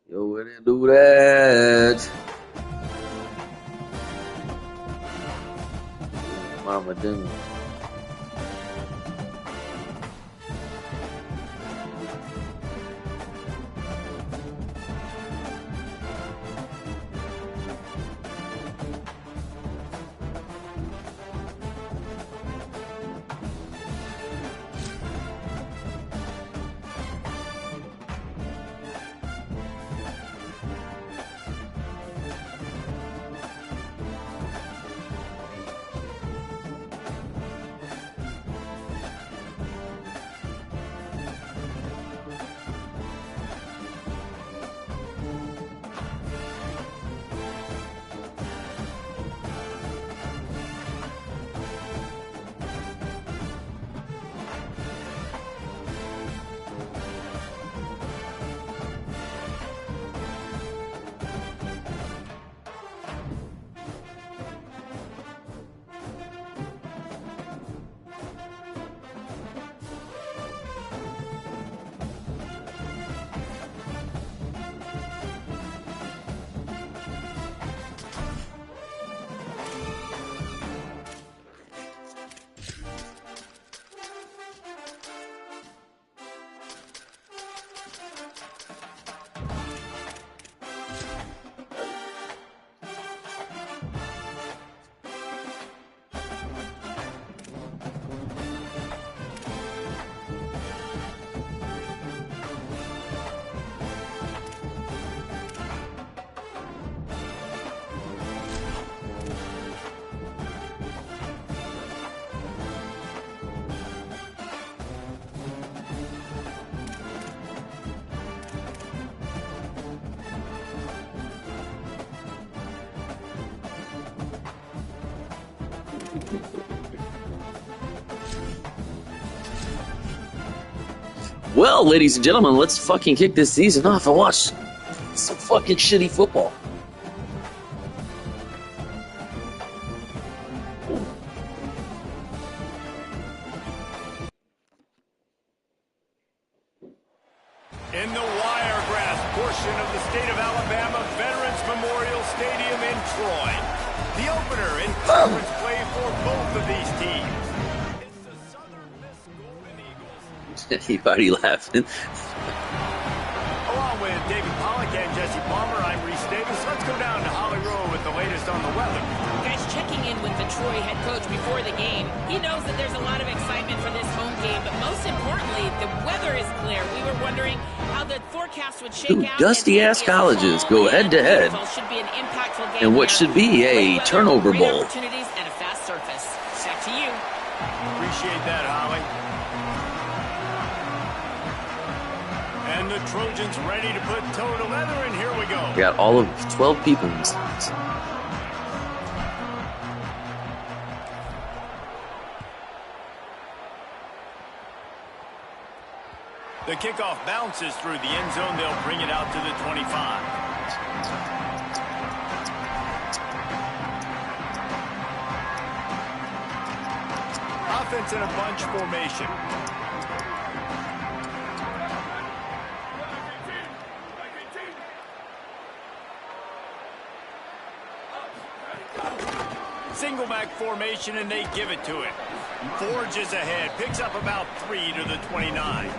Yo, we didn't do that. Mama didn't. Well, ladies and gentlemen, let's fucking kick this season off and watch some fucking shitty football. In the Wiregrass portion of the state of Alabama Veterans Memorial Stadium in Troy, the opener in conference play for both of these teams. It's the Southern Miss Golden Eagles. Anybody laughing? Along with David Pollack and Jesse Palmer, I'm Reese Davis. Let's go down to Holly Rowe with the latest on the weather. Guys, checking in with the Troy head coach before the game. He knows that there's a lot of excitement for this home game, but most importantly, the weather is clear. We were wondering how the forecast would shake out. Dusty-ass colleges go head-to-head in what should be a turnover bowl. Opportunities and a fast surface. Back to you. Appreciate that, Holly. And the Trojans ready to put toe to leather, and here we go. We got all of 12 people in this house. The kickoff bounces through the end zone. They'll bring it out to the 25. Offense in a bunch formation. Single back formation, and they give it to him. Forges ahead, picks up about 3 to the 29.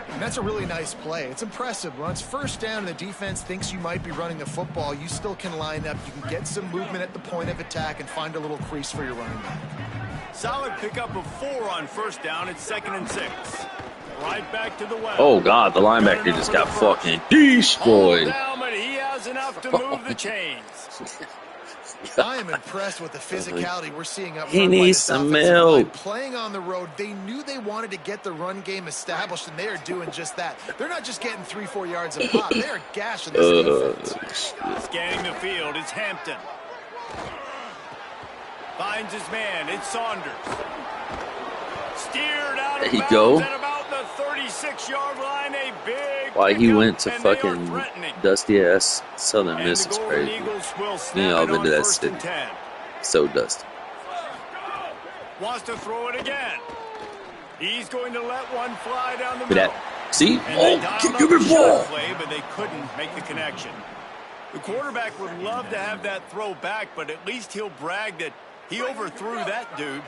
And that's a really nice play. It's impressive. When it's first down and the defense thinks you might be running the football, you still can line up. You can get some movement at the point of attack and find a little crease for your running back. Solid pickup of 4 on first down. It's 2nd and 6. Right back to the well. Oh, God, the linebacker just got fucking destroyed. Down, but he has enough to move the chains. I am impressed with the physicality we're seeing up front. He needs some milk. Playing on the road, they knew they wanted to get the run game established, and they are doing just that. They're not just getting 3-4 yards a pop. They are gashing this defense. Scanning the field, it's Hampton. Finds his man. It's Saunders. Steered out of There you bounds go. at about the 36-yard line. A big Why he pickup, went to and they are fucking threatening. dusty ass Southern And Miss the is Golden crazy. Eagles will You snap know, I've it been on to that 1st city. and 10. So dusty. Wants to throw it again. He's going to let one fly down the Look middle. at that. See? And they Oh, dialed give up me the the shot ball. play, but they couldn't make the connection. The quarterback would love to have that throw back, but at least he'll brag that he overthrew that dude.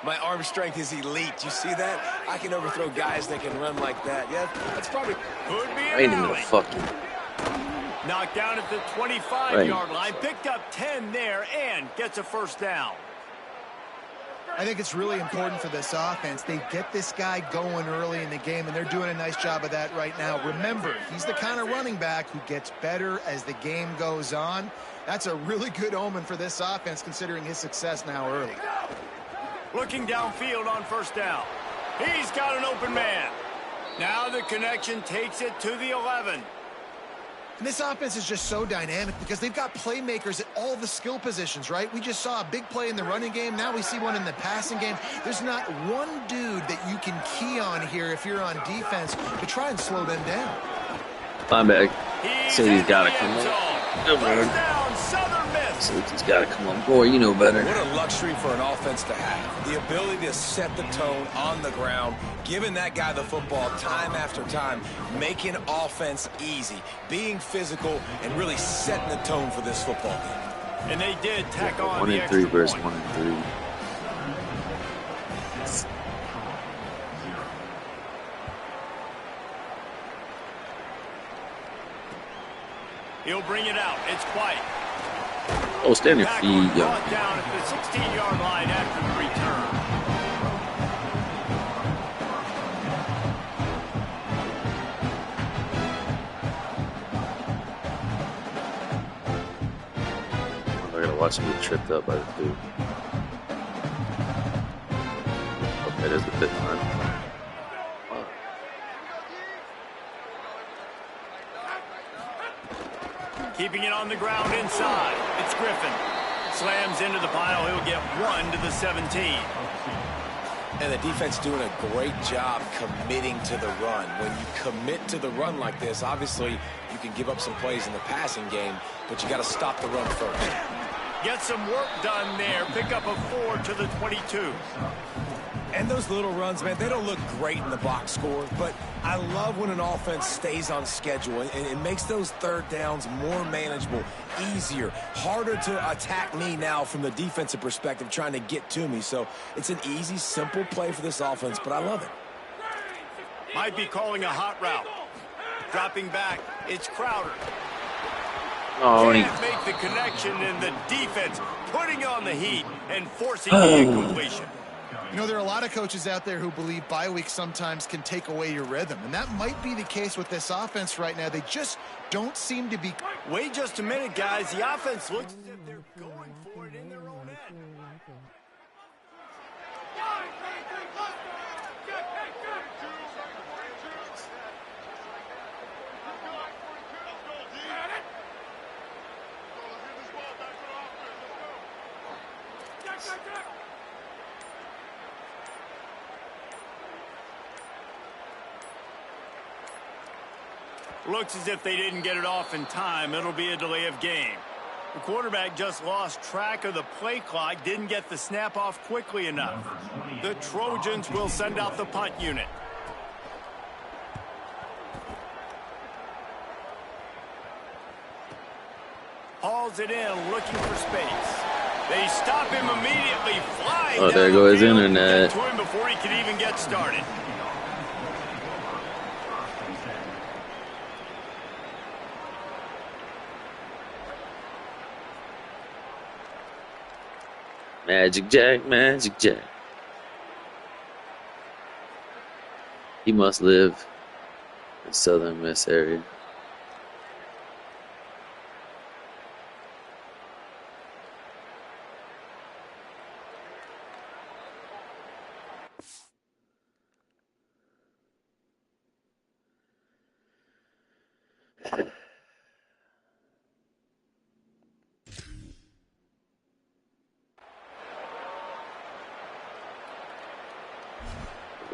my arm strength is elite. You see that? I can overthrow guys that can run like that. Yeah, that's probably... Could be Right an in the alley. fucking... Knocked down at the 25-yard line. Picked up 10 there and gets a first down. I think it's really important for this offense. They get this guy going early in the game, and they're doing a nice job of that right now. Remember, he's the kind of running back who gets better as the game goes on. That's a really good omen for this offense, considering his success now early. Looking downfield on first down. He's got an open man. Now the connection takes it to the 11. And this offense is just so dynamic because they've got playmakers at all the skill positions, right? We just saw a big play in the running game. Now we see one in the passing game. There's not one dude that you can key on here if you're on defense to try and slow them down. Linebacker. So he's got to in the come end up. zone. Good man. Touchdown, Southern Miss. So he's got to come up. Boy, you know better. What a luxury for an offense to have. The ability to set the tone on the ground, giving that guy the football time after time, making offense easy, being physical, and really setting the tone for this football game. And they did tack on 1 the and 3 extra versus point. 1 and 3. He'll bring it out. It's quiet. Oh, stand your Tackle feet, yo. brought down at the 16-yard line after the return. I gotta watch him get tripped up by the dude. Okay, there's the fifth line. Wow. Keeping it on the ground inside. It's Griffin. Slams into the pile. He'll get 1 to the 17. And the defense doing a great job committing to the run. When you commit to the run like this, obviously you can give up some plays in the passing game, but you got to stop the run first. Get some work done there. Pick up a 4 to the 22. And those little runs, man, they don't look great in the box score, but I love when an offense stays on schedule, and it makes those third downs more manageable, easier, harder to attack me now from the defensive perspective trying to get to me. So it's an easy, simple play for this offense, but I love it. Might be calling a hot route. Dropping back. It's Crowder. Oh, and Can't make the connection, and the defense putting on the heat and forcing the incompletion. You know, there are a lot of coaches out there who believe bye weeks sometimes can take away your rhythm, and that might be the case with this offense right now. They just don't seem to be... Wait just a minute, guys. The offense looks as if they're going for it in their own end. Looks as if they didn't get it off in time. It'll be a delay of game. The quarterback just lost track of the play clock, didn't get the snap off quickly enough. The Trojans will send out the punt unit. Hauls it in, looking for space. They stop him immediately, flying Oh, there down goes the field. internet. Get to him before he could even get started. Magic Jack, Magic Jack. He must live in Southern Miss area.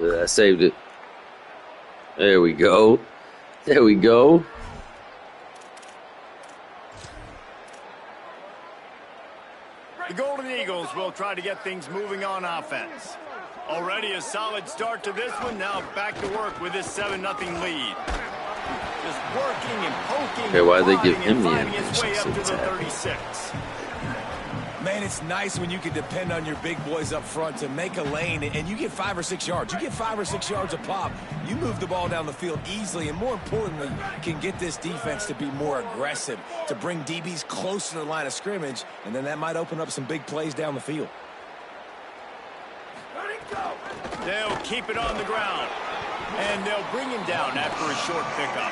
I saved it. There we go. There we go. The Golden Eagles will try to get things moving on offense. Already a solid start to this one. Now back to work with this 7-0 lead. Just working and poking. Okay, why did they give him the his way up to the 36. Man, it's nice when you can depend on your big boys up front to make a lane, and you get 5 or 6 yards. You get 5 or 6 yards a pop. You move the ball down the field easily, and more importantly, can get this defense to be more aggressive, to bring DBs close to the line of scrimmage, and then that might open up some big plays down the field. They'll keep it on the ground, and they'll bring him down after a short pickup.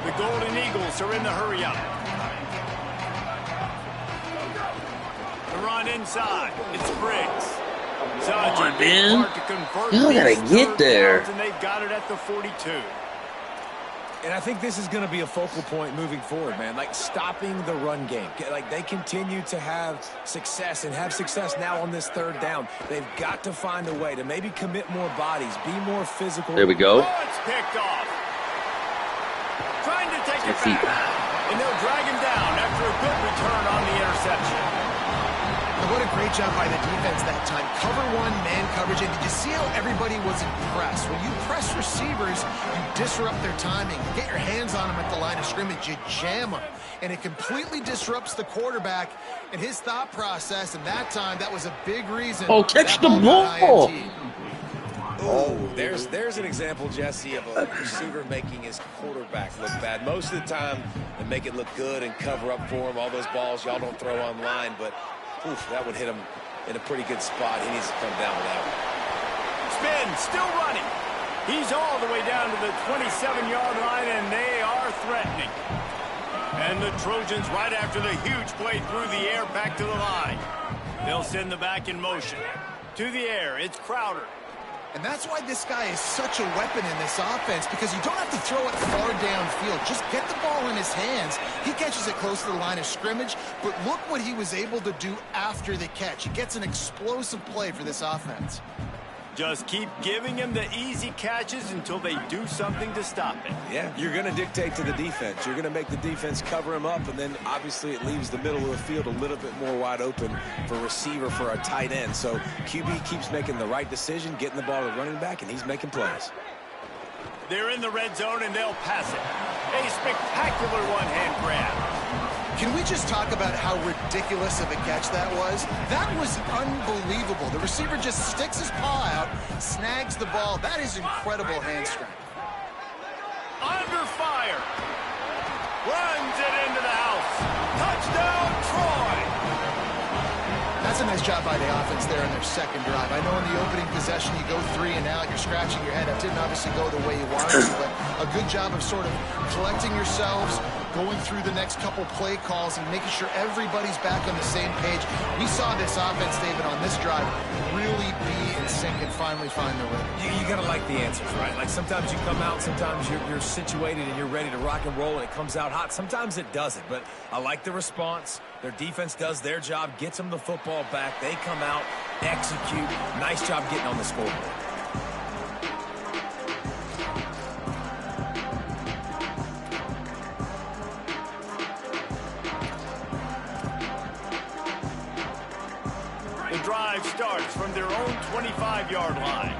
The Golden Eagles are in the hurry-up. The run inside. It's Briggs. Come on, man. Y'all gotta get there. And they got it at the 42. And I think this is going to be a focal point moving forward, man. Like stopping the run game. Like they continue to have success and have success now on this 3rd down. They've got to find a way to maybe commit more bodies, be more physical. There we go. Oh, it's picked off. Trying to take it back. And they'll drag him down after a good return on the interception. What a great job by the defense that time. Cover 1, man coverage. And did you see how everybody was impressed? When you press receivers, you disrupt their timing. You get your hands on them at the line of scrimmage. You jam them. And it completely disrupts the quarterback and his thought process. And that time, that was a big reason. Oh, catch the ball. Oh, there's an example, Jesse, of a receiver making his quarterback look bad. Most of the time, they make it look good and cover up for him. All those balls y'all don't throw online, but oof, that would hit him in a pretty good spot. He needs to come down with that one. Spin, still running. He's all the way down to the 27-yard line, and they are threatening. And the Trojans, right after the huge play through the air, back to the line. They'll send the back in motion. To the air, it's Crowder. And that's why this guy is such a weapon in this offense, because you don't have to throw it far downfield. Just get the ball in his hands. He catches it close to the line of scrimmage, but look what he was able to do after the catch. He gets an explosive play for this offense. Just keep giving him the easy catches until they do something to stop it. Yeah, you're going to dictate to the defense. You're going to make the defense cover him up, and then obviously it leaves the middle of the field a little bit more wide open for receiver, for a tight end. So QB keeps making the right decision, getting the ball to running back, and he's making plays. They're in the red zone, and they'll pass it. A spectacular one-hand grab. Can we just talk about how ridiculous of a catch that was? That was unbelievable. The receiver just sticks his paw out, snags the ball. That is incredible hand strength. Under fire. Runs it into the house. Touchdown, Troy. That's a nice job by the offense there in their 2nd drive. I know in the opening possession you go 3 and out, you're scratching your head. That didn't obviously go the way you wanted to, but a good job of sort of collecting yourselves, going through the next couple play calls and making sure everybody's back on the same page. We saw this offense, David, on this drive really be in sync and finally find the rhythm. You got to like the answers, right? Like sometimes you come out, sometimes you're situated and you're ready to rock and roll and it comes out hot. Sometimes it doesn't, but I like the response. Their defense does their job, gets them the football back. They come out, execute. Nice job getting on the scoreboard. The drive starts from their own 25-yard line.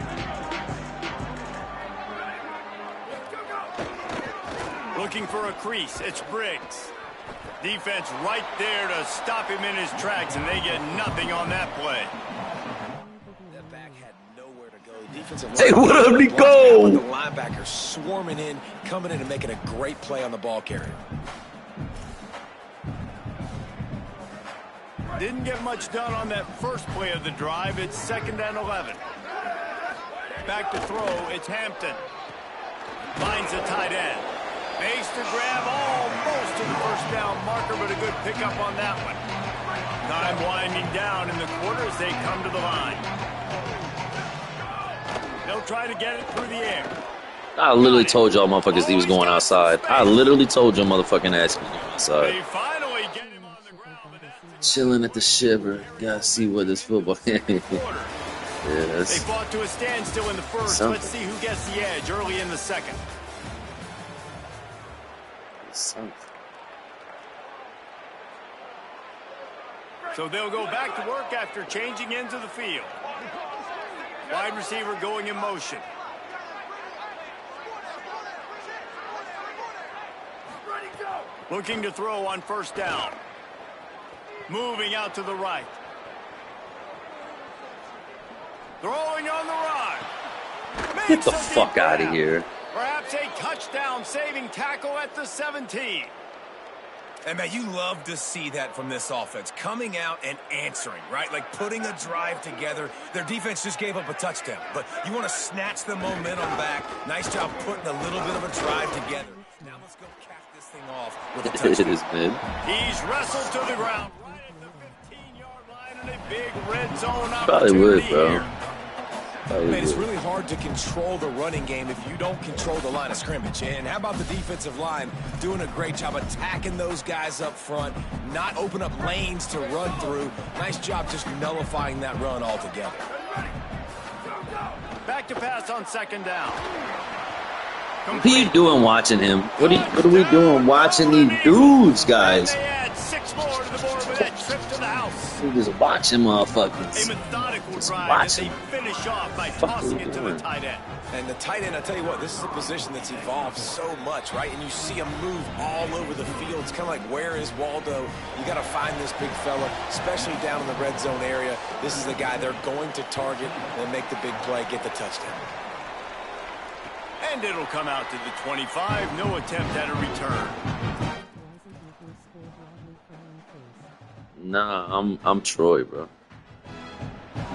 Looking for a crease. It's Briggs. Defense right there to stop him in his tracks, and they get nothing on that play. That back had nowhere to go. Defensive Hey, what up, Nico? The linebacker swarming in, coming in and making a great play on the ball carrier. Didn't get much done on that first play of the drive. It's 2nd and 11. Back to throw. It's Hampton. Finds a tight end. Makes the grab almost to the 1st down marker, but a good pickup on that one. Time winding down in the quarter as they come to the line. They'll try to get it through the air. I literally told y'all motherfuckers he was going outside. I literally told y'all motherfucking ass he was going outside. They finally get him on the ground. Chilling at the shiver. Gotta see what this football is. Yes. They fought to a standstill in the first. Something. Let's see who gets the edge early in the second. Something. So they'll go back to work after changing into the field. Wide receiver going in motion. Looking to throw on first down. Moving out to the right. Throwing on the run. Get the fuck out of here. Perhaps a touchdown-saving tackle at the 17. And, man, you love to see that from this offense. Coming out and answering, right? Like putting a drive together. Their defense just gave up a touchdown. But you want to snatch the momentum back. Nice job putting a little bit of a drive together. Now let's go cap this thing off with a touchdown. It is, man. He's wrestled to the ground. Right at the 15-yard line and a big red zone Probably would, opportunity bro. here. Man, it's really hard to control the running game if you don't control the line of scrimmage. And how about the defensive line doing a great job attacking those guys up front, not open up lanes to run through. Nice job just nullifying that run altogether. Back to pass on second down. What are you doing watching him? What are we doing watching these dudes, guys? They add 6 more to the board with that trip to the house. We just watching A motherfuckers. methodical Just drive watch that they him. finish off by Fuck tossing you it to the doing? tight end. And the tight end, I tell you what, this is a position that's evolved so much, right? And you see him move all over the field. It's kind of like, where is Waldo? You got to find this big fella, especially down in the red zone area. This is the guy they're going to target and make the big play, get the touchdown. And it'll come out to the 25. No attempt at a return. Nah, I'm Troy, bro.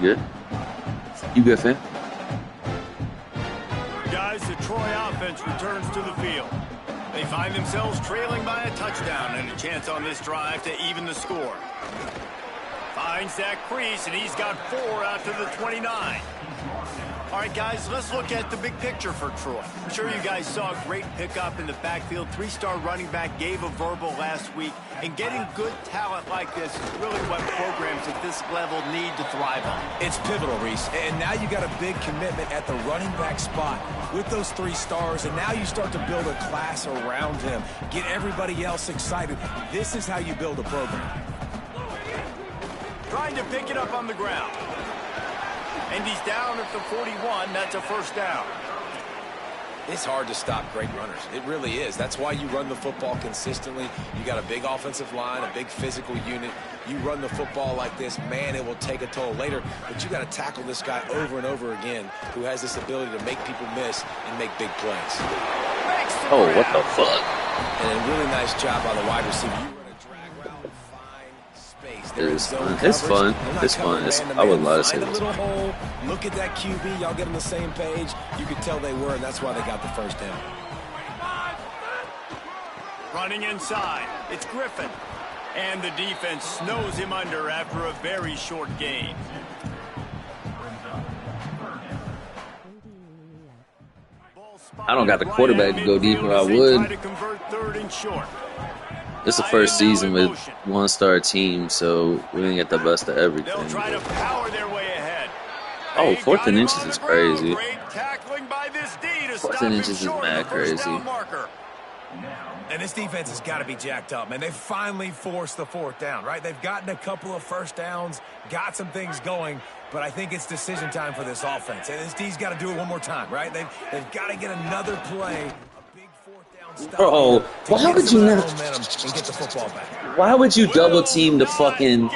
You good? You good, fam? Guys, the Troy offense returns to the field. They find themselves trailing by a touchdown and a chance on this drive to even the score. Finds that crease, and he's got 4 out to the 29. All right, guys, let's look at the big picture for Troy. I'm sure you guys saw a great pickup in the backfield. 3-star running back gave a verbal last week. And getting good talent like this is really what programs at this level need to thrive on. It's pivotal, Reese. And now you got a big commitment at the running back spot with those 3 stars. And now you start to build a class around him. Get everybody else excited. This is how you build a program. Trying to pick it up on the ground. And he's down at the 41. That's a first down. It's hard to stop great runners. It really is. That's why you run the football consistently. You got a big offensive line, a big physical unit. You run the football like this, man, it will take a toll later. But you got to tackle this guy over and over again who has this ability to make people miss and make big plays. Oh, what the fuck? And a really nice job by the wide receiver. You run a drag route, find space. There is zone It's coverage. fun. They're It's not fun. covering It's, man to I would man. love to see Find a this. little hole. Look at that QB. Y'all get on the same page. You could tell they were, and that's why they got the first down. Running inside. It's Griffin. And the defense snows him under after a very short game. I don't got the quarterback to go deeper. I would. It's the first season with one-star team, so we didn't get the best of everything. They'll try to power their way ahead. Oh, 4th and inches is crazy. Great tackling by this D to 4th stop and him inches is short of mad the first crazy. down marker. And this defense has got to be jacked up, man. They finally forced the 4th down, right? They've gotten a couple of first downs, got some things going, but I think it's decision time for this offense. And this D's got to do it one more time, right? They've got to get another play, a big 4th down stop. Bro, why would you not? Momentum and get the football back. Why would you double team the fucking?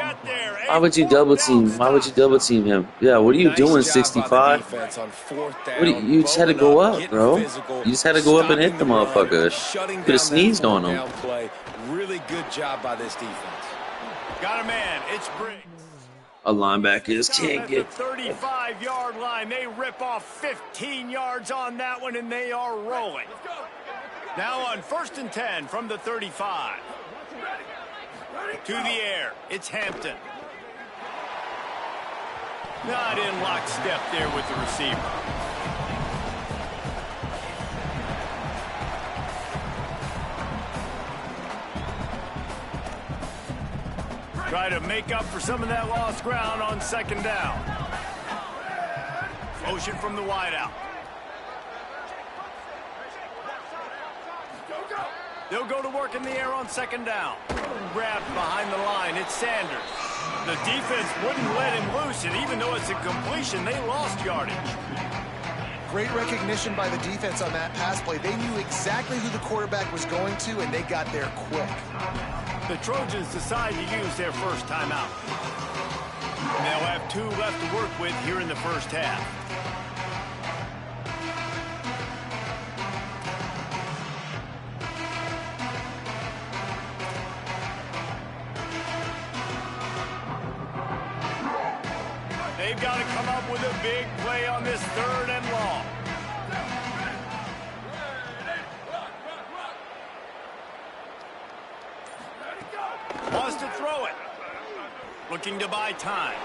Why would you double team? Why would you double team him? Yeah, what are you doing, 65? What you just had to go up, bro. You just had to go up and hit the motherfucker. Could have sneezed on him. Really good job by this defense. Got a man. It's Briggs. A linebacker can't At get. the 35-yard line. They rip off 15 yards on that one, and they are rolling. Now on 1st and 10 from the 35. To the air. It's Hampton. Not in lockstep there with the receiver. Try to make up for some of that lost ground on 2nd down. Motion from the wideout. They'll go to work in the air on second down. Grabbed behind the line. It's Sanders. The defense wouldn't let him loose, and even though it's a completion, they lost yardage. Great recognition by the defense on that pass play. They knew exactly who the quarterback was going to, and they got there quick. The Trojans decide to use their first timeout. They'll have 2 left to work with here in the first half. They've got to come up with a big play on this 3rd and long. Wants to throw it. Looking to buy time.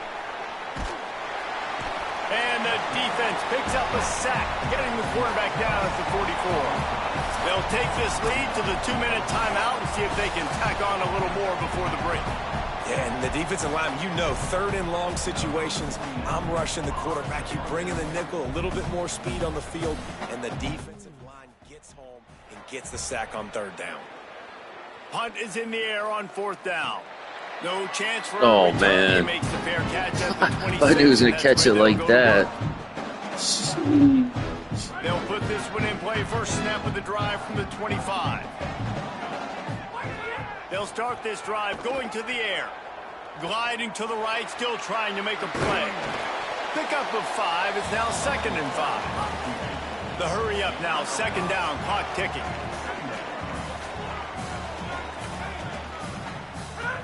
And the defense picks up a sack, getting the quarterback down at the 44. They'll take this lead to the 2-minute timeout and see if they can tack on a little more before the break. Yeah, and the defensive line, you know, 3rd and long situations, I'm rushing the quarterback. You bring in the nickel, a little bit more speed on the field, and the defensive line gets home and gets the sack on 3rd down. Punt is in the air on 4th down. No chance for Oh, a return. man. He makes the fair catch at the 26. I knew he was going to catch it like that. They'll put this one in play first snap of the drive from the 25. They'll start this drive going to the air. Gliding to the right, still trying to make a play. Pick up of 5. It's now 2nd and 5. The hurry up now, 2nd down, clock ticking.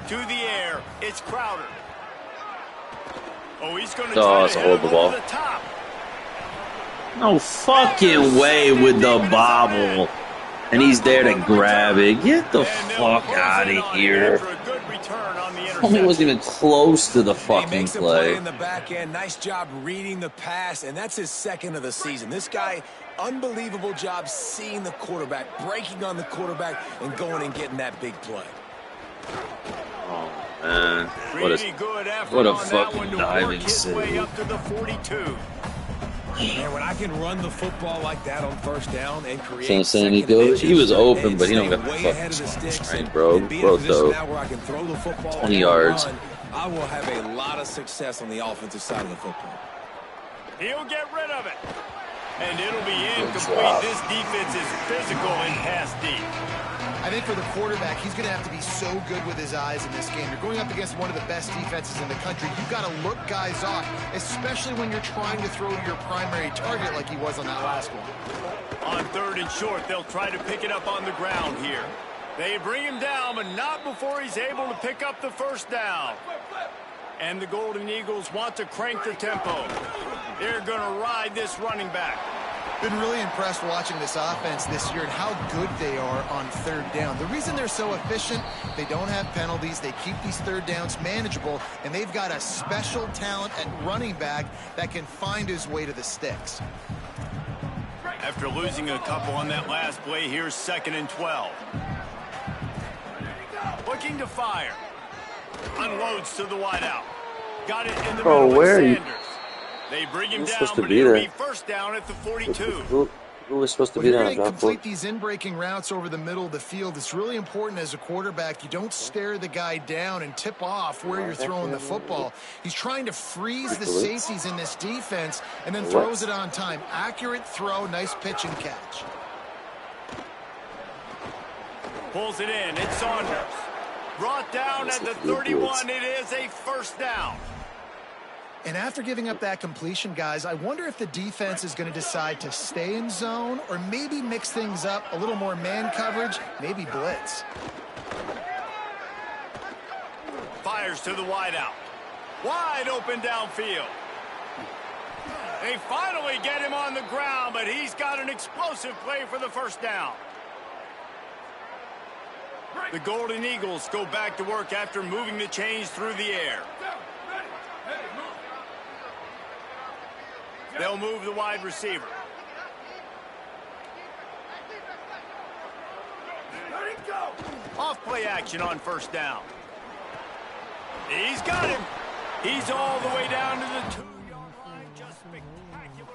To the air, it's Crowder. Oh, he's going to try to hit him over the top. No fucking way with the bobble. And he's there to grab it. Get the fuck out of here. He wasn't even close to the fucking play. In the back end, nice job reading the pass, and that's his 2nd of the season. This guy, unbelievable job seeing the quarterback, breaking on the quarterback, and going and getting that big play. Oh, man. What a fucking diving save. Up to the 42. Man, when I can run the football like that on 1st down and create Can't say any good. He was open, but he don't got the fucking right, bro. Bro, though. 20 yards. I will have a lot of success on the offensive side of the football. He'll get rid of it. And it'll be incomplete. This defense is physical and pass deep. I think for the quarterback, he's going to have to be so good with his eyes in this game. You're going up against one of the best defenses in the country. You've got to look guys off, especially when you're trying to throw to your primary target like he was on that last one. On 3rd and short, they'll try to pick it up on the ground here. They bring him down, but not before he's able to pick up the 1st down. And the Golden Eagles want to crank the tempo. They're going to ride this running back. Been really impressed watching this offense this year and how good they are on 3rd down. The reason they're so efficient, they don't have penalties, they keep these 3rd downs manageable, and they've got a special talent at running back that can find his way to the sticks. After losing a couple on that last play, here's 2nd and 12. Looking to fire. Unloads to the wideout. Got it in the middle with Sanders. They bring him down, but it'll be 1st down at the 42. Who was supposed to be there? When you're going to complete these in-breaking routes over the middle of the field, it's really important as a quarterback you don't stare the guy down and tip off where you're throwing the football. He's trying to freeze the safeties in this defense and then throws it on time. Accurate throw, nice pitch and catch. Pulls it in. It's Saunders. Brought down at the 31. It is a 1st down. And after giving up that completion, guys, I wonder if the defense is going to decide to stay in zone or maybe mix things up, a little more man coverage, maybe blitz. Fires to the wideout. Wide open downfield. They finally get him on the ground, but he's got an explosive play for the 1st down. The Golden Eagles go back to work after moving the chains through the air. They'll move the wide receiver. Off play action on 1st down. He's got him. He's all the way down to the 2-yard line. Just spectacular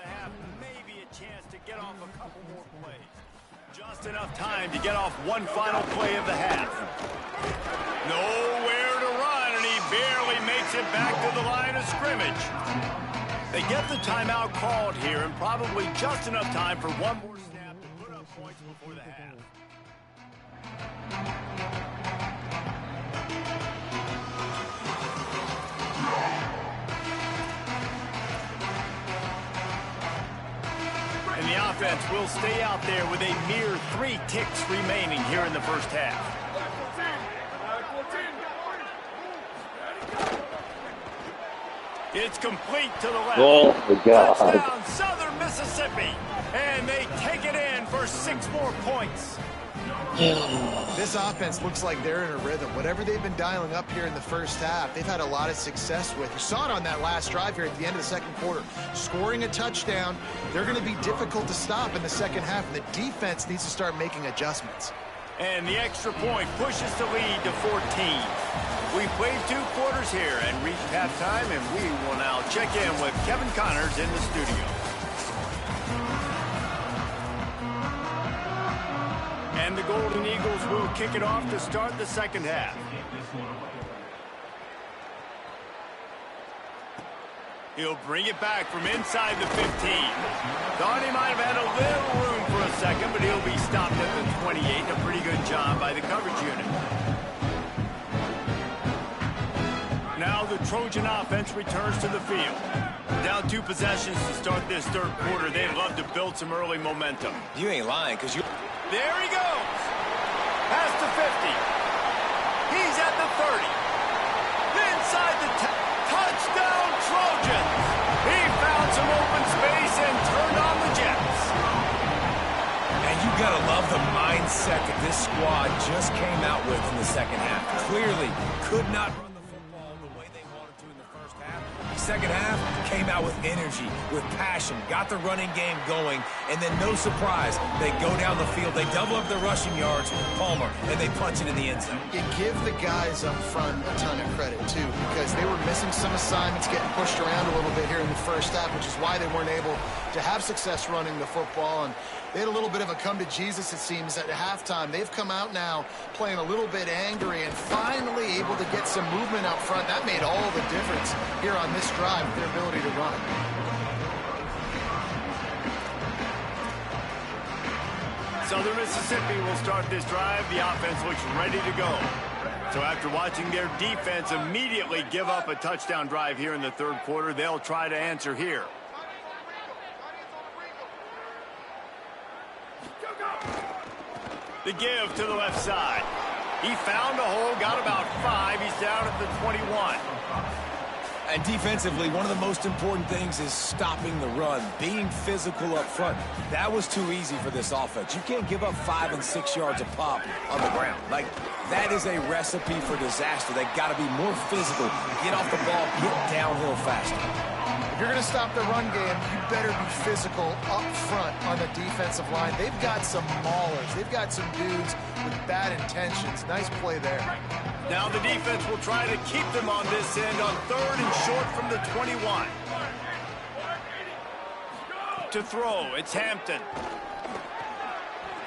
to have maybe a chance to get off a couple more plays. Just enough time to get off one final play of the half. Nowhere to run, and he barely makes it back to the line of scrimmage. They get the timeout called here, and probably just enough time for one more snap to put up points before the half. And the offense will stay out there with a mere 3 ticks remaining here in the first half. It's complete to the left. Oh, my God. Touchdown, Southern Mississippi. And they take it in for 6 more points. This offense looks like they're in a rhythm. Whatever they've been dialing up here in the first half, they've had a lot of success with. You saw it on that last drive here at the end of the second quarter. Scoring a touchdown, they're going to be difficult to stop in the second half, and the defense needs to start making adjustments. And the extra point pushes the lead to 14. We played 2 quarters here and reached halftime, and we will now check in with Kevin Connors in the studio. And the Golden Eagles will kick it off to start the second half. He'll bring it back from inside the 15. Thought he might have had a little room for a second, but he'll be stopped at the 28. A pretty good job by the coverage unit. Now the Trojan offense returns to the field. Down 2 possessions to start this third quarter. They'd love to build some early momentum. You ain't lying, because you... There he goes. Past the 50. He's at the 30. Inside the touchdown Trojans. He found some open space and turned on the Jets. And you got to love the mindset that this squad just came out with in the second half. Clearly could not run the football the way they wanted to in the first half. Second half came out with energy, with passion, got the running game going, and then no surprise, they go down the field, they double up their rushing yards, Palmer, and they punch it in the end zone. You give the guys up front a ton of credit, too, because they were missing some assignments, getting pushed around a little bit here in the first half, which is why they weren't able to have success running the football. And they had a little bit of a come to Jesus, it seems, at halftime. They've come out now playing a little bit angry and finally able to get some movement out front. That made all the difference here on this drive, their ability to run. Southern Mississippi will start this drive. The offense looks ready to go. So after watching their defense immediately give up a touchdown drive here in the third quarter, they'll try to answer here. The give to the left side. He found a hole, got about 5. He's down at the 21. And defensively, one of the most important things is stopping the run, being physical up front. That was too easy for this offense. You can't give up 5 and 6 yards a pop on the ground. Like, that is a recipe for disaster. They got to be more physical, get off the ball, get downhill faster. If you're going to stop the run game, you better be physical up front on the defensive line. They've got some maulers. They've got some dudes with bad intentions. Nice play there. Now the defense will try to keep them on this end on 3rd and short from the 21. To throw, it's Hampton.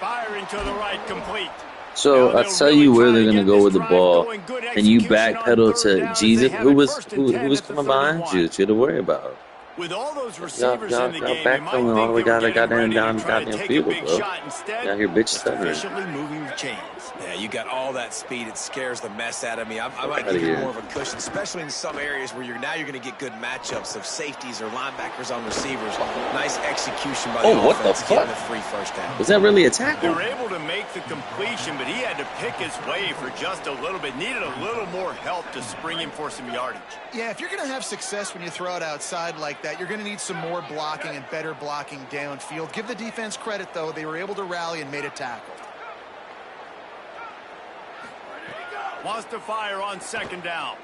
Firing to the right, complete. So I tell you where they're gonna go with the ball, and you backpedal to Jesus. Who was coming behind you that you had to worry about? With all those receivers in the game, backpedaling all the way down the goddamn field, bro. Down here, bitch, stuttering. Officially moving the chains. Yeah, you got all that speed. It scares the mess out of me. I might give you more of a cushion, especially in some areas where you're going to get good matchups of safeties or linebackers on receivers. Nice execution by the offense. What the fuck? A free first down. Was that really a tackle? They were able to make the completion, but he had to pick his way for just a little bit. Needed a little more help to spring him for some yardage. Yeah, if you're going to have success when you throw it outside like that, you're going to need some more blocking and better blocking downfield. Give the defense credit, though. They were able to rally and made a tackle. Wants to fire on 2nd down.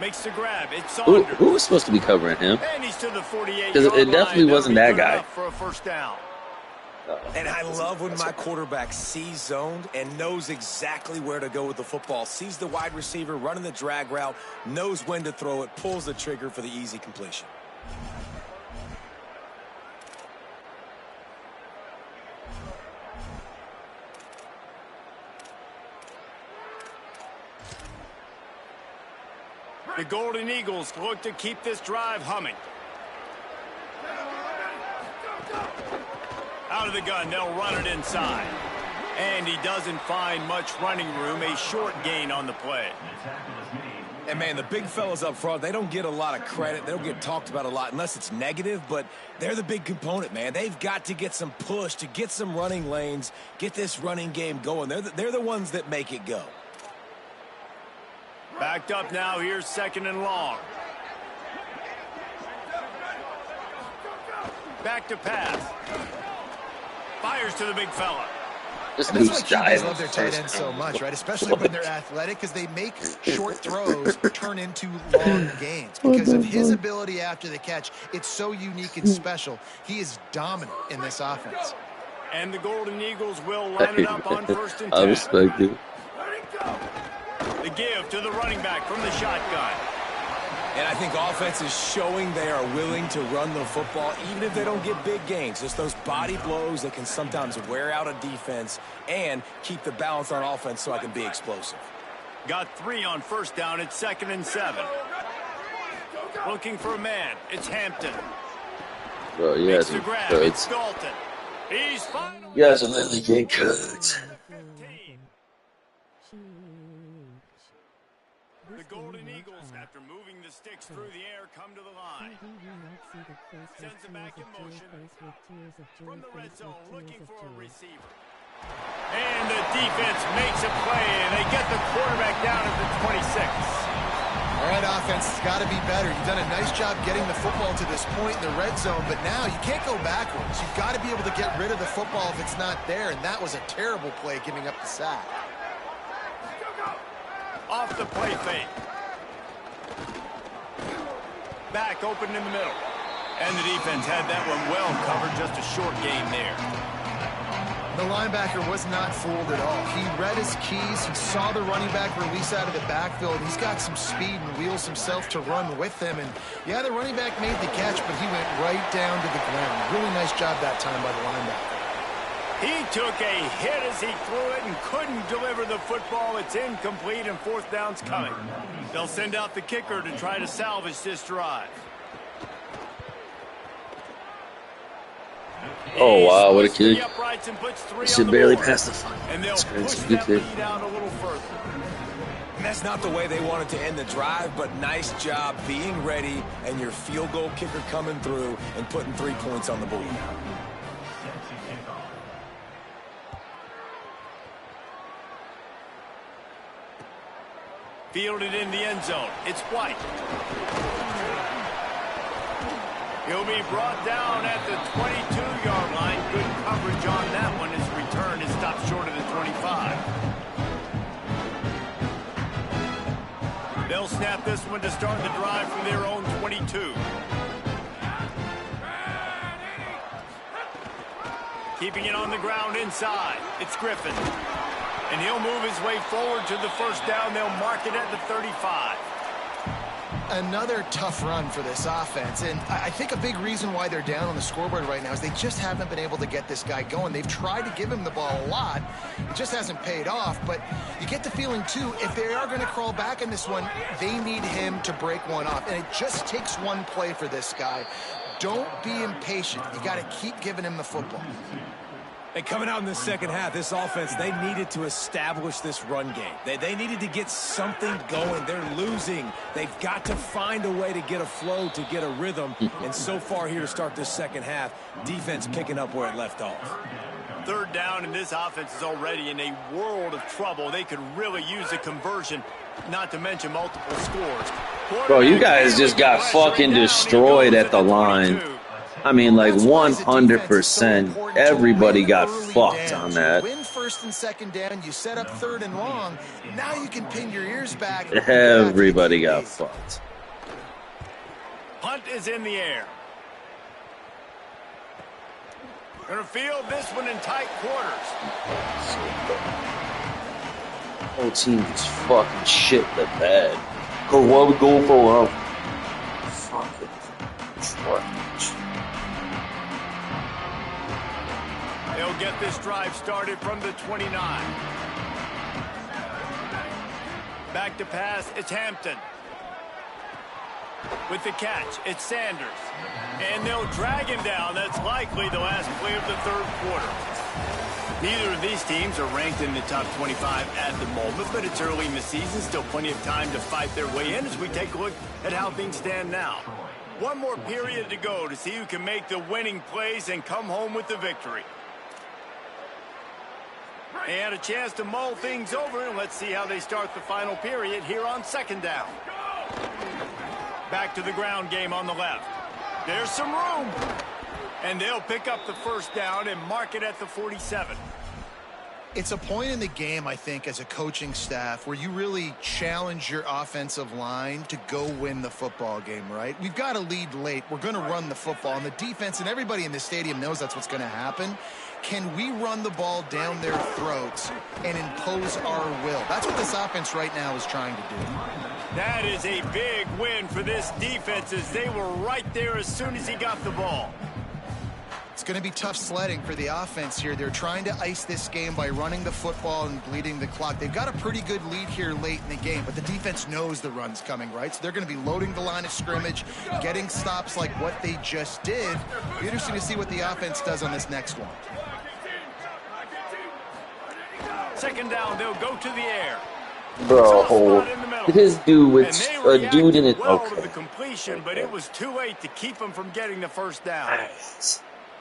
Makes the grab. It's Who was supposed to be covering him? And he's to the 48. Because it definitely wasn't that guy. For a first down. And I love when my quarterback sees zoned and knows exactly where to go with the football. Sees the wide receiver running the drag route, knows when to throw it, pulls the trigger for the easy completion. The Golden Eagles look to keep this drive humming. Out of the gun, they'll run it inside. And he doesn't find much running room, a short gain on the play. And, man, the big fellas up front, they don't get a lot of credit. They don't get talked about a lot unless it's negative, but they're the big component, man. They've got to get some push, to get some running lanes, get this running game going. They're the ones that make it go. Backed up now, here's 2nd and long. Back to pass. Fires to the big fella. This That's dude's why QBs diving love their tight ends so much, right? Especially when they're athletic, because they make short throws turn into long gains. Because of his ability after the catch, it's so unique and special. He is dominant in this offense. And the Golden Eagles will line it up on 1st and 10. I respect it. The give to the running back from the shotgun. And I think offense is showing they are willing to run the football, even if they don't get big gains. Just those body blows that can sometimes wear out a defense and keep the balance on offense so I can be explosive. Got 3 on 1st down. It's 2nd and 7. Looking for a man. It's Hampton. Bro, you Makes guys the are grab. good. It's Dalton. He's finally... You guys are literally getting cooked. The Golden Eagles, after moving the sticks through the air, come to the line. Sends it back in motion. From the red zone, looking for a receiver. And the defense makes a play, and they get the quarterback down at the 26. All right, offense, it's got to be better. You've done a nice job getting the football to this point in the red zone, but now you can't go backwards. You've got to be able to get rid of the football if it's not there, and that was a terrible play giving up the sack. Off the play fake. Back open in the middle. And the defense had that one well covered. Just a short gain there. The linebacker was not fooled at all. He read his keys. He saw the running back release out of the backfield. He's got some speed and wheels himself to run with him. And, yeah, the running back made the catch, but he went right down to the ground. Really nice job that time by the linebacker. He took a hit as he threw it and couldn't deliver the football. It's incomplete, and 4th down's coming. They'll send out the kicker to try to salvage this drive. Oh, wow, what a kick. He should barely pass the fucking and they'll screen. push It's a good that kick. lead out a little further. And that's not the way they wanted to end the drive, but nice job being ready and your field goal kicker coming through and putting 3 points on the board. Fielded in the end zone. It's White. He'll be brought down at the 22-yard line. Good coverage on that one. His return is stopped short of the 25. They'll snap this one to start the drive from their own 22. Keeping it on the ground inside. It's Griffin. And he'll move his way forward to the 1st down. They'll mark it at the 35. Another tough run for this offense, and I think a big reason why they're down on the scoreboard right now is they just haven't been able to get this guy going. They've tried to give him the ball a lot. It just hasn't paid off, but you get the feeling, too, if they are going to crawl back in this one, they need him to break one off, and it just takes one play for this guy. Don't be impatient. You got to keep giving him the football. And coming out in the second half, this offense, they needed to establish this run game. They needed to get something going. They're losing. They've got to find a way to get a flow, to get a rhythm. And so far here to start this second half, defense picking up where it left off. 3rd down, and this offense is already in a world of trouble. They could really use a conversion, not to mention multiple scores. Bro, you guys just got fucking destroyed at the line. I mean, like 100%. Everybody got fucked on that. Win 1st and 2nd down. You set up 3rd and long. Now you can pin your ears back. Everybody got fucked. Hunt is in the air. Gonna field this one in tight quarters. Whole team just fucking shit the bed. Go, what we go for? Fucking trash. They'll get this drive started from the 29. Back to pass, it's Hampton. With the catch, it's Sanders. And they'll drag him down. That's likely the last play of the third quarter. Neither of these teams are ranked in the top 25 at the moment, but it's early in the season. Still plenty of time to fight their way in as we take a look at how things stand now. One more period to go to see who can make the winning plays and come home with the victory. And a chance to mull things over, and let's see how they start the final period here on second down. Back to the ground game on the left. There's some room. And they'll pick up the first down and mark it at the 47. It's a point in the game, I think, as a coaching staff where you really challenge your offensive line to go win the football game, right? We've got to lead late. We're going to run the football. And the defense and everybody in the stadium knows that's what's going to happen. Can we run the ball down their throats and impose our will? That's what this offense right now is trying to do. That is a big win for this defense as they were right there as soon as he got the ball. It's going to be tough sledding for the offense here. They're trying to ice this game by running the football and bleeding the clock. They've got a pretty good lead here late in the game, but the defense knows the run's coming, right? So they're going to be loading the line of scrimmage, getting stops like what they just did. It'll be interesting to see what the offense does on this next one. Second down, they'll go to the air. Bro, this dude with a dude in it. Well to the completion, but it was too late to keep him from getting the first down.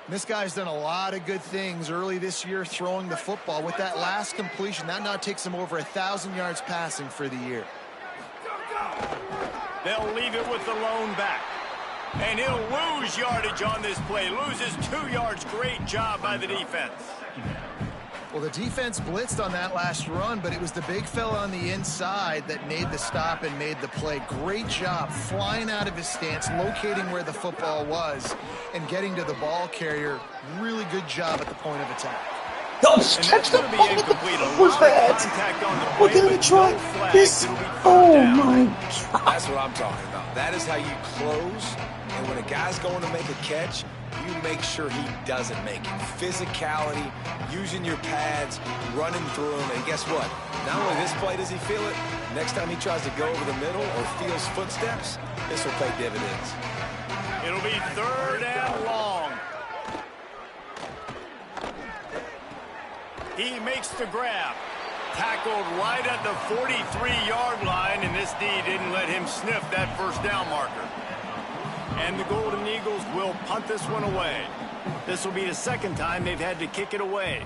This guy's done a lot of good things early this year throwing the football. With that last completion, that now takes him over 1,000 yards passing for the year. They'll leave it with the lone back. And he'll lose yardage on this play. Loses 2 yards. Great job by the defense. Well, the defense blitzed on that last run, but it was the big fella on the inside that made the stop and made the play. Great job flying out of his stance, locating where the football was, and getting to the ball carrier. Really good job at the point of attack. Catch the ball. What was that? We're going to try this. Oh, my God. That's what I'm talking about. That is how you close. And when a guy's going to make a catch, you make sure he doesn't make it. Physicality, using your pads, running through them. And guess what? Not only this play does he feel it, next time he tries to go over the middle or feels footsteps, this will pay dividends. It'll be third and long. He makes the grab. Tackled right at the 43-yard line, and this D didn't let him sniff that first down marker. And the Golden Eagles will punt this one away. This will be the second time they've had to kick it away.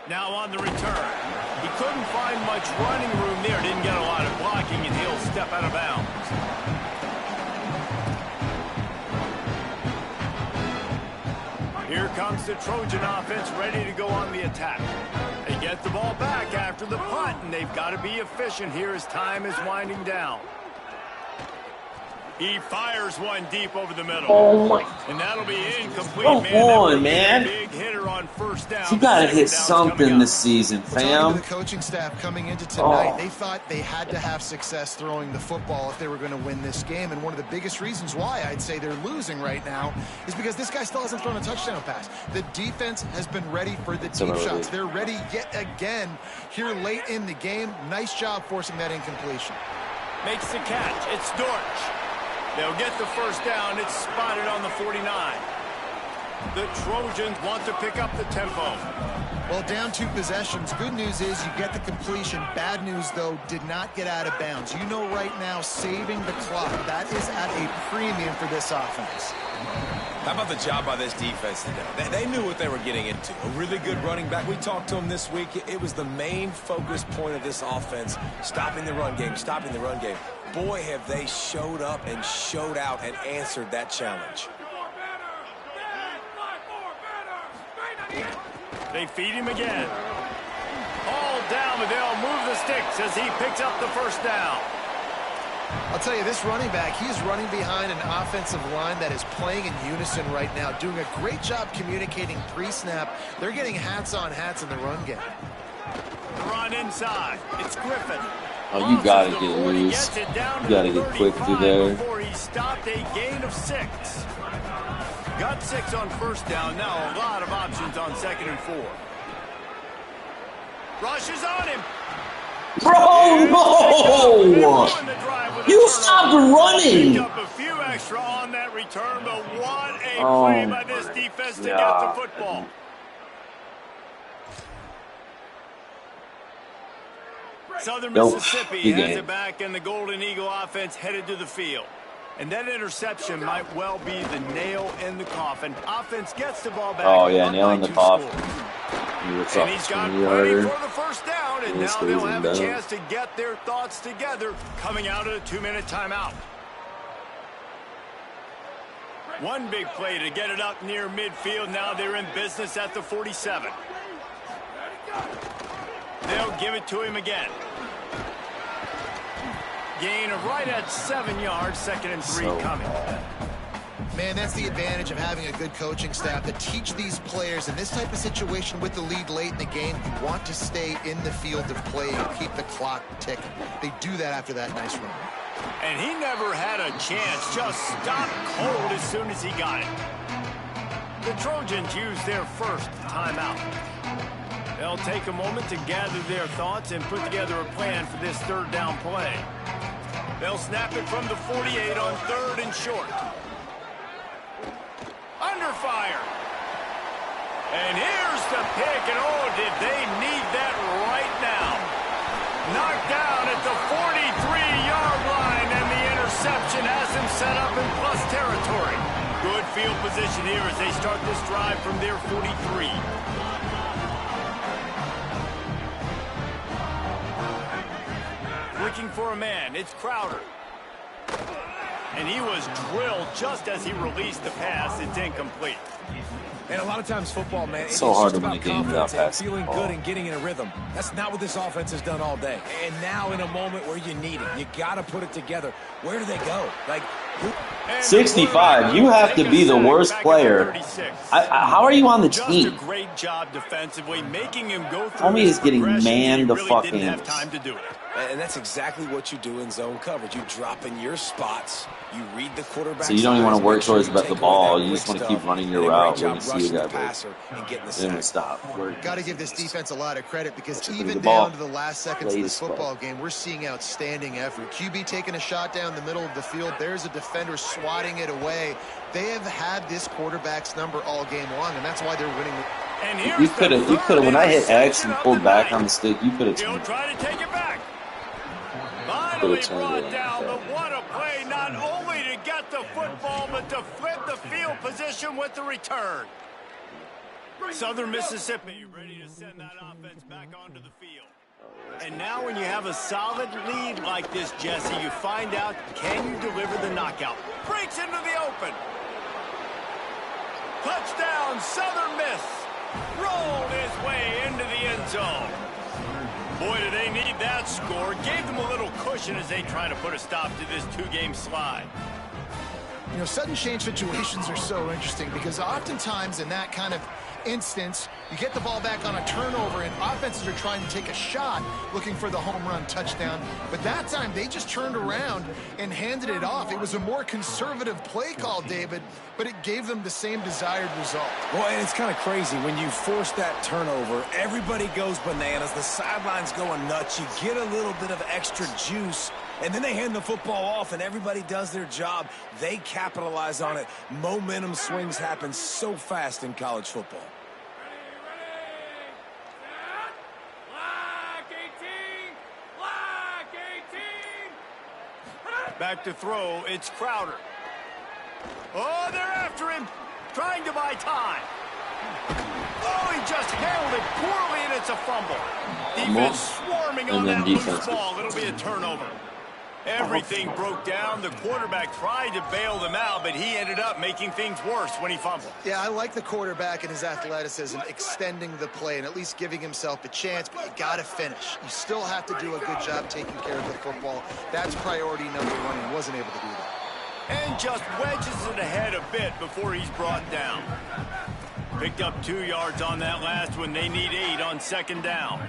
Now on the return. He couldn't find much running room there. Didn't get a lot of blocking, and he'll step out of bounds. Here comes the Trojan offense ready to go on the attack. They get the ball back after the punt, and they've got to be efficient here as time is winding down. He fires one deep over the middle. Oh, my. And that'll be incomplete. Come on, man. Big hitter on first down. You got to hit something this season, fam. The coaching staff coming into tonight, they thought they had to have success throwing the football if they were going to win this game. And one of the biggest reasons why I'd say they're losing right now is because this guy still hasn't thrown a touchdown pass. The defense has been ready for the deep shots. They're ready yet again here late in the game. Nice job forcing that incompletion. Makes the catch. It's Dortch. They'll get the first down. It's spotted on the 49. The Trojans want to pick up the tempo. Well, down 2 possessions. Good news is you get the completion. Bad news, though, did not get out of bounds. You know right now, saving the clock, that is at a premium for this offense. How about the job by this defense today? They knew what they were getting into. A really good running back. We talked to him this week. It was the main focus point of this offense, stopping the run game, stopping the run game. Boy, have they showed up and showed out and answered that challenge. They feed him again. All down, but they'll move the sticks as he picks up the first down. I'll tell you, this running back, he's running behind an offensive line that is playing in unison right now, doing a great job communicating pre-snap. They're getting hats on hats in the run game. The run inside. It's Griffin. Oh, you got to get loose. You got to get quick through there. Before he stopped, a gain of 6. Got 6 on first down. Now a lot of options on 2nd and 4. Rushes on him. Bro, no! You stopped running! Up a few extra on that return, but what a play by this defense to get the football. Southern Mississippi has it back, and the Golden Eagle offense headed to the field. And that interception might well be the nail in the coffin. Offense gets the ball back. Oh, yeah, nail in the coffin. And he's got plenty for the first down, and now they'll have a chance to get their thoughts together coming out of a 2-minute timeout. One big play to get it up near midfield. Now they're in business at the 47. They'll give it to him again. Gain of right at 7 yards, 2nd and 3 coming. Man, that's the advantage of having a good coaching staff to teach these players in this type of situation with the lead late in the game. You want to stay in the field of play and keep the clock ticking. They do that after that nice run. And he never had a chance, just stopped cold as soon as he got it. The Trojans used their first timeout. They'll take a moment to gather their thoughts and put together a plan for this 3rd down play. They'll snap it from the 48 on 3rd and short. Under fire. And here's the pick, and oh, did they need that right now. Knocked down at the 43-yard line, and the interception has him set up in plus territory. Good field position here as they start this drive from their 43. Looking for a man, it's Crowder. And he was drilled just as he released the pass. It's incomplete. And a lot of times football, man, it's so hard just to win about a game without confidence and passing feeling the ball. good and getting in a rhythm. That's not what this offense has done all day. And now in a moment where you need it, you got to put it together. Where do they go? Like, 65, you have to be the worst player. How are you on the team? Just a great job defensively, making him go through. Homie is getting man the fuck didn't in. have time to do it. and that's exactly what you do in zone coverage. You drop in your spots. You read the quarterback. So you don't even want to work towards about the ball. You just want to keep running your route when you see a guy. Then stop. Got to give this defense a lot of credit because even down to the last seconds of this football game, we're seeing outstanding effort. QB taking a shot down the middle of the field. There's a defender swatting it away. They have had this quarterback's number all game long, and that's why they're winning. You could have. When I hit X and pulled back on the stick, you could have. He'll try to take it back. Finally brought down, but what a play! Not only to get the football, but to flip the field position with the return. Southern Mississippi ready to send that offense back onto the field. And now when you have a solid lead like this, Jesse, you find out, can you deliver the knockout? Breaks into the open. Touchdown, Southern Miss. Rolled his way into the end zone. Boy, do they need that score. Gave them a little cushion as they try to put a stop to this two-game slide. You know, sudden change situations are so interesting because oftentimes in that kind of instance, you get the ball back on a turnover and offenses are trying to take a shot looking for the home run touchdown. But that time they just turned around and handed it off. It was a more conservative play call, David, but it gave them the same desired result. Well, and it's kind of crazy. When you force that turnover, everybody goes bananas. The sideline's going nuts. You get a little bit of extra juice. And then they hand the football off, and everybody does their job. They capitalize on it. Momentum swings happen so fast in college football. Back to throw, it's Crowder. Oh, they're after him, trying to buy time. Oh, he just handled it poorly, and it's a fumble. Defense swarming on that loose ball. It'll be a turnover. Everything broke down. The quarterback tried to bail them out, but he ended up making things worse when he fumbled. Yeah, I like the quarterback and his athleticism, extending the play and at least giving himself a chance, but you got to finish. You still have to do a good job taking care of the football. That's priority number one, and he wasn't able to do that. And just wedges it ahead a bit before he's brought down. Picked up 2 yards on that last one. They need 8 on second down.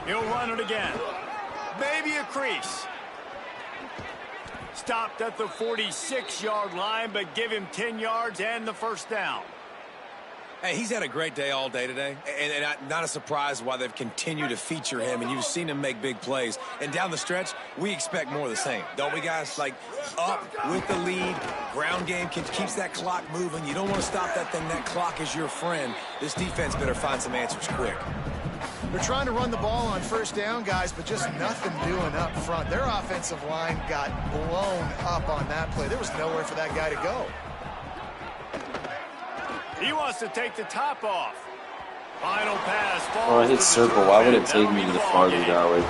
He'll run it again. Maybe a crease. Stopped at the 46-yard line, but give him 10 yards and the first down. Hey, he's had a great day all day today, and not a surprise why they've continued to feature him, and you've seen him make big plays. And down the stretch, we expect more of the same, don't we, guys? Like, up with the lead, ground game keeps that clock moving. You don't want to stop that thing. That clock is your friend. This defense better find some answers quick. They're trying to run the ball on first down, guys, but just nothing doing up front. Their offensive line got blown up on that play. There was nowhere for that guy to go. He wants to take the top off. Final pass falls. Oh, I hit circle. Why would it take me to the farther that way?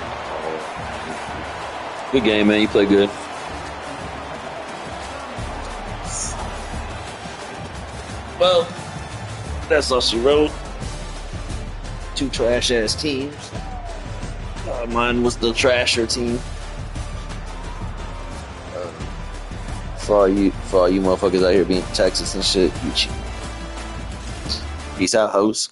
Good game, man. You play good. Well, that's all she wrote. Two trash-ass teams. Mine was the trasher team. For all you motherfuckers out here being Texas and shit, you cheat. Peace out, hoes.